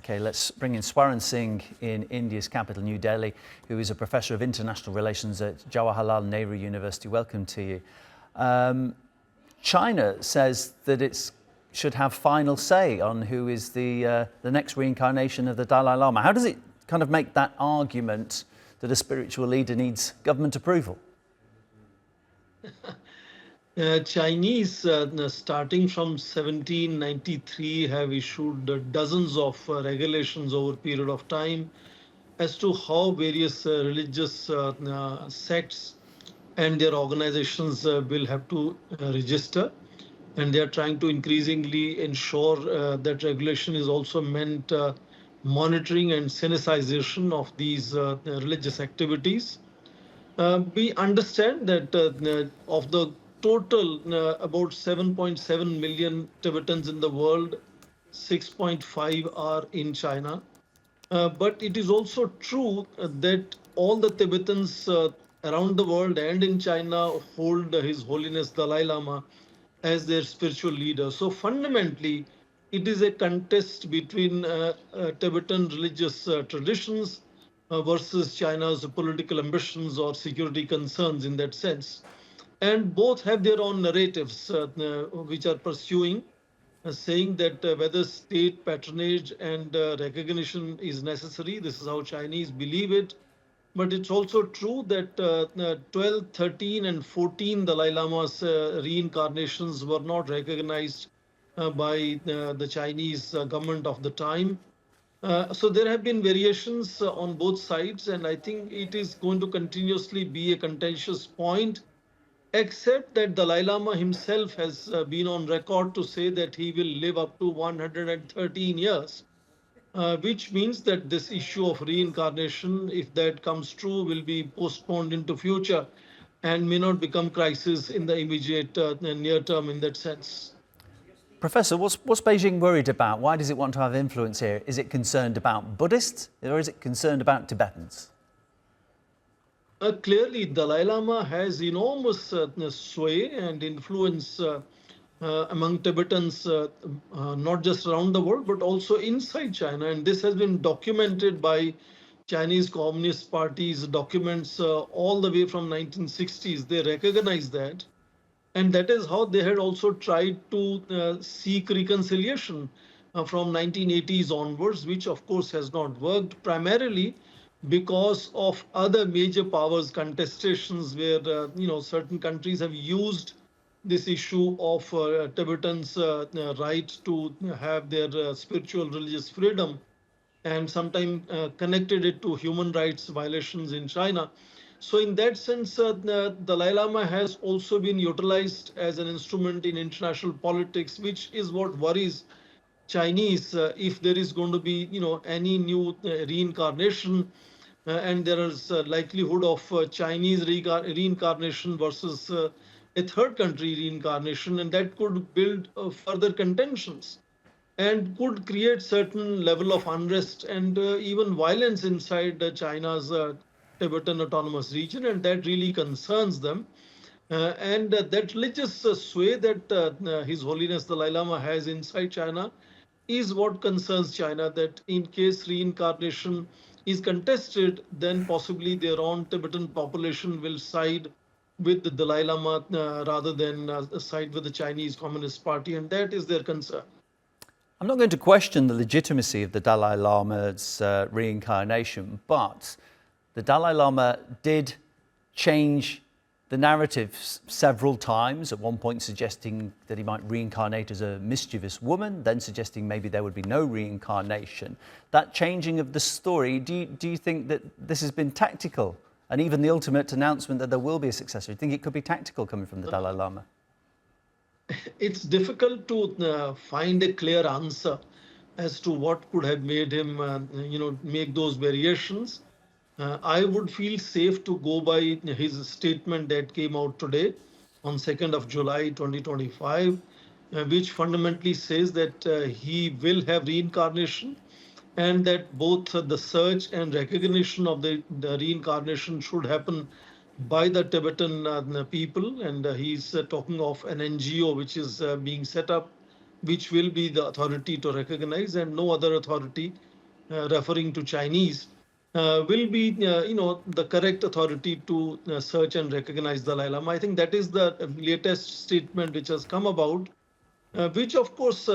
Okay, let's bring in Swaran Singh in India's capital, New Delhi, who is a professor of international relations at Jawaharlal Nehru University. Welcome to you. China says that it should have final say on who is the next reincarnation of the Dalai Lama. How does it kind of make that argument that a spiritual leader needs government approval? Chinese, starting from 1793, have issued dozens of regulations over a period of time as to how various religious sects and their organizations will have to register. And they are trying to increasingly ensure that regulation is also meant monitoring and sensitization of these religious activities. We understand that of the total about 7.7 million Tibetans in the world, 6.5 are in China. But it is also true that all the Tibetans around the world and in China hold His Holiness Dalai Lama as their spiritual leader. So fundamentally, it is a contest between Tibetan religious traditions versus China's political ambitions or security concerns in that sense. And both have their own narratives which are pursuing, saying that whether state patronage and recognition is necessary. This is how Chinese believe it. But it's also true that 12, 13, and 14 Dalai Lama's reincarnations were not recognized by the Chinese government of the time. So there have been variations on both sides, and I think it is going to continuously be a contentious point, except that Dalai Lama himself has been on record to say that he will live up to 113 years, which means that this issue of reincarnation, if that comes true, will be postponed into future and may not become crisis in the immediate near term in that sense. Professor, what's Beijing worried about? Why does it want to have influence here? Is it concerned about Buddhists or is it concerned about Tibetans? Clearly, Dalai Lama has enormous sway and influence among Tibetans, not just around the world, but also inside China. And this has been documented by Chinese Communist Party's documents all the way from 1960s. They recognize that. And that is how they had also tried to seek reconciliation from 1980s onwards, which of course has not worked, primarily because of other major powers contestations where certain countries have used this issue of Tibetans' right to have their spiritual religious freedom and sometimes connected it to human rights violations in China. So in that sense, the Dalai Lama has also been utilized as an instrument in international politics, which is what worries Chinese. If there is going to be, any new reincarnation, and there is a likelihood of Chinese reincarnation versus a third country reincarnation, and that could build further contentions and could create certain level of unrest and even violence inside China's Tibetan autonomous region, and that really concerns them. And that religious sway that His Holiness Dalai Lama has inside China is what concerns China, that in case reincarnation is contested, then possibly their own Tibetan population will side with the Dalai Lama rather than side with the Chinese Communist Party, and that is their concern. I'm not going to question the legitimacy of the Dalai Lama's reincarnation, but the Dalai Lama did change the narrative several times, at one point suggesting that he might reincarnate as a mischievous woman, then suggesting maybe there would be no reincarnation. That changing of the story, do you think that this has been tactical? And even the ultimate announcement that there will be a successor, do you think it could be tactical coming from the Dalai Lama? It's difficult to find a clear answer as to what could have made him, make those variations. I would feel safe to go by his statement that came out today on 2nd of July 2025, which fundamentally says that he will have reincarnation and that both the search and recognition of the reincarnation should happen by the Tibetan people. And he's talking of an NGO which is being set up, which will be the authority to recognize, and no other authority referring to Chinese, will be, the correct authority to search and recognize Dalai Lama. I think that is the latest statement which has come about, which of course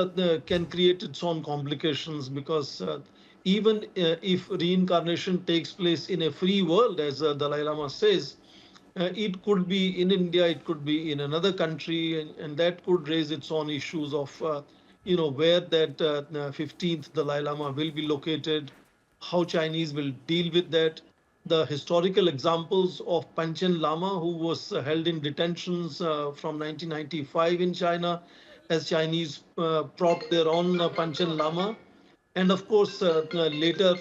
can create its own complications, because even if reincarnation takes place in a free world, as Dalai Lama says, it could be in India, it could be in another country, and that could raise its own issues of, where that 15th Dalai Lama will be located, how Chinese will deal with that. The historical examples of Panchen Lama, who was held in detentions from 1995 in China, as Chinese propped their own Panchen Lama. And of course, later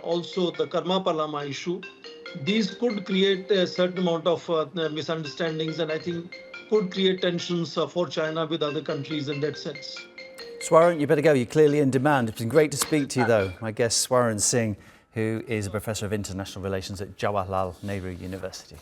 also the Karmapa Lama issue. These could create a certain amount of misunderstandings, and I think could create tensions for China with other countries in that sense. Swaran, you better go. You're clearly in demand. It's been great to speak to you, though. My guest, Swaran Singh, who is a Professor of International Relations at Jawaharlal Nehru University.